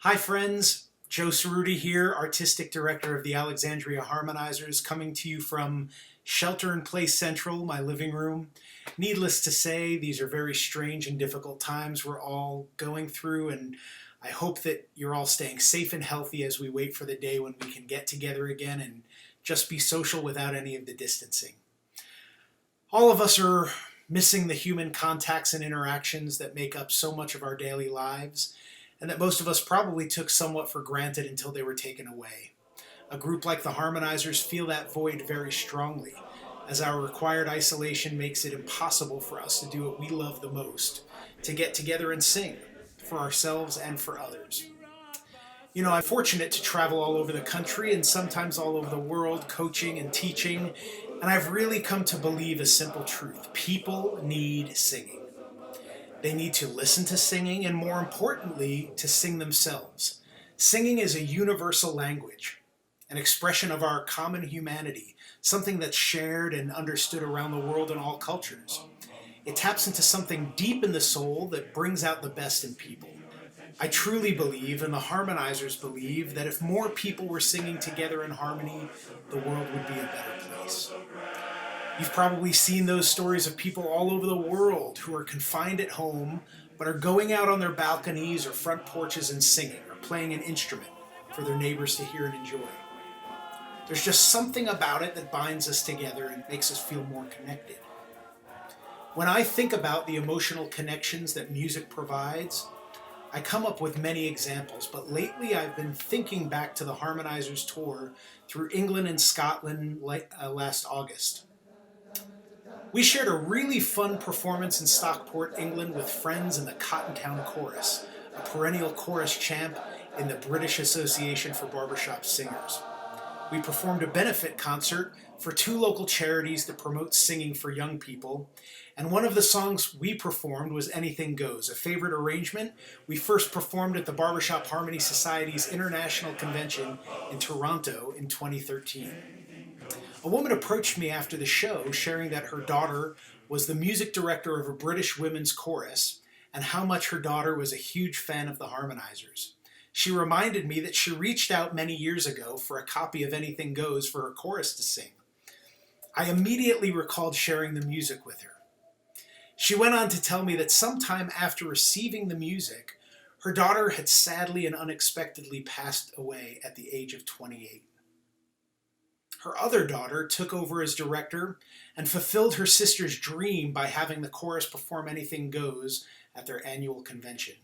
Hi friends, Joe Cerutti here, Artistic Director of the Alexandria Harmonizers, coming to you from Shelter in Place Central, my living room. Needless to say, these are very strange and difficult times we're all going through, and I hope that you're all staying safe and healthy as we wait for the day when we can get together again and just be social without any of the distancing. All of us are missing the human contacts and interactions that make up so much of our daily lives, and that most of us probably took somewhat for granted until they were taken away. A group like the Harmonizers feel that void very strongly, as our required isolation makes it impossible for us to do what we love the most, to get together and sing, for ourselves and for others. I'm fortunate to travel all over the country and sometimes all over the world coaching and teaching, and I've really come to believe a simple truth. People need singing. They need to listen to singing and, more importantly, to sing themselves. Singing is a universal language, an expression of our common humanity, something that's shared and understood around the world in all cultures. It taps into something deep in the soul that brings out the best in people. I truly believe, and the Harmonizers believe, that if more people were singing together in harmony, the world would be a better place. You've probably seen those stories of people all over the world who are confined at home but are going out on their balconies or front porches and singing or playing an instrument for their neighbors to hear and enjoy. There's just something about it that binds us together and makes us feel more connected. When I think about the emotional connections that music provides, I come up with many examples, but lately I've been thinking back to the Harmonizers tour through England and Scotland last August. We shared a really fun performance in Stockport, England with friends in the Cottontown Chorus, a perennial chorus champ in the British Association for Barbershop Singers. We performed a benefit concert for two local charities that promote singing for young people, and one of the songs we performed was Anything Goes, a favorite arrangement we first performed at the Barbershop Harmony Society's International Convention in Toronto in 2013. A woman approached me after the show, sharing that her daughter was the music director of a British women's chorus and how much her daughter was a huge fan of the Harmonizers. She reminded me that she reached out many years ago for a copy of Anything Goes for her chorus to sing. I immediately recalled sharing the music with her. She went on to tell me that sometime after receiving the music, her daughter had sadly and unexpectedly passed away at the age of 28. Her other daughter took over as director and fulfilled her sister's dream by having the chorus perform Anything Goes at their annual convention.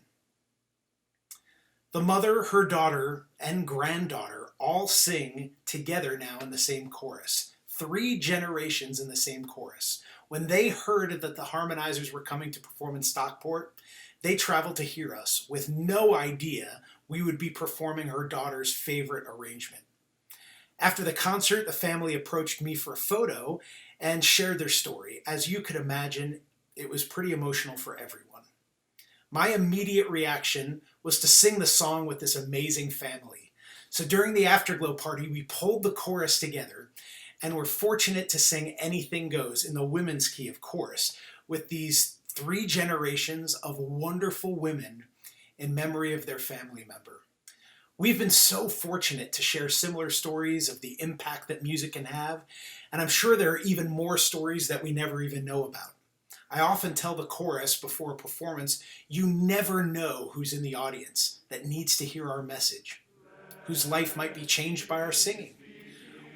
The mother, her daughter, and granddaughter all sing together now in the same chorus. 3 generations in the same chorus. When they heard that the Harmonizers were coming to perform in Stockport, they traveled to hear us with no idea we would be performing her daughter's favorite arrangement. After the concert, the family approached me for a photo and shared their story. As you could imagine, it was pretty emotional for everyone. My immediate reaction was to sing the song with this amazing family. So during the Afterglow party, we pulled the chorus together and were fortunate to sing Anything Goes in the women's key, of course, with these 3 generations of wonderful women in memory of their family member. We've been so fortunate to share similar stories of the impact that music can have, and I'm sure there are even more stories that we never even know about. I often tell the chorus before a performance, you never know who's in the audience that needs to hear our message, whose life might be changed by our singing.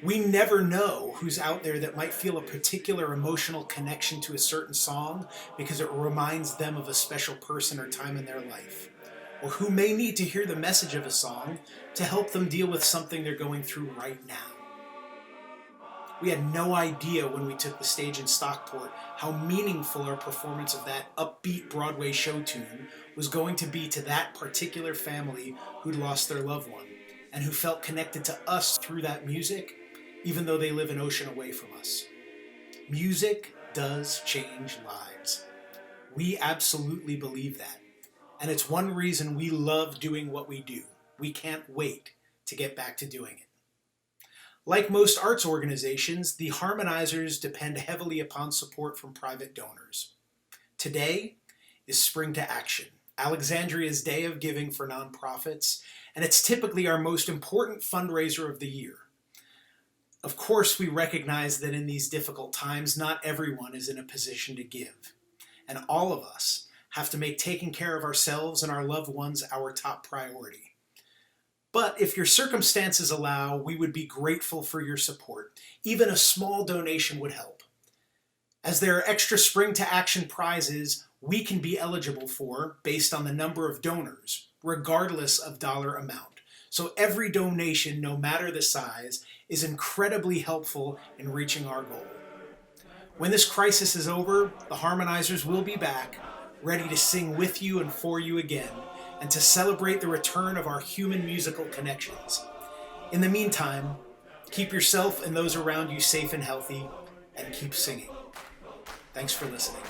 We never know who's out there that might feel a particular emotional connection to a certain song because it reminds them of a special person or time in their life, or who may need to hear the message of a song to help them deal with something they're going through right now. We had no idea when we took the stage in Stockport how meaningful our performance of that upbeat Broadway show tune was going to be to that particular family who'd lost their loved one and who felt connected to us through that music, even though they live an ocean away from us. Music does change lives. We absolutely believe that. And it's one reason we love doing what we do. We can't wait to get back to doing it. Like most arts organizations, the Harmonizers depend heavily upon support from private donors. Today is Spring2ACTion, Alexandria's Day of Giving for nonprofits, and it's typically our most important fundraiser of the year. Of course, we recognize that in these difficult times, not everyone is in a position to give, and all of us have to make taking care of ourselves and our loved ones our top priority. But if your circumstances allow, we would be grateful for your support. Even a small donation would help. As there are extra Spring to Action prizes we can be eligible for based on the number of donors, regardless of dollar amount. So every donation, no matter the size, is incredibly helpful in reaching our goal. When this crisis is over, the Harmonizers will be back, ready to sing with you and for you again, and to celebrate the return of our human musical connections. In the meantime, keep yourself and those around you safe and healthy, and keep singing. Thanks for listening.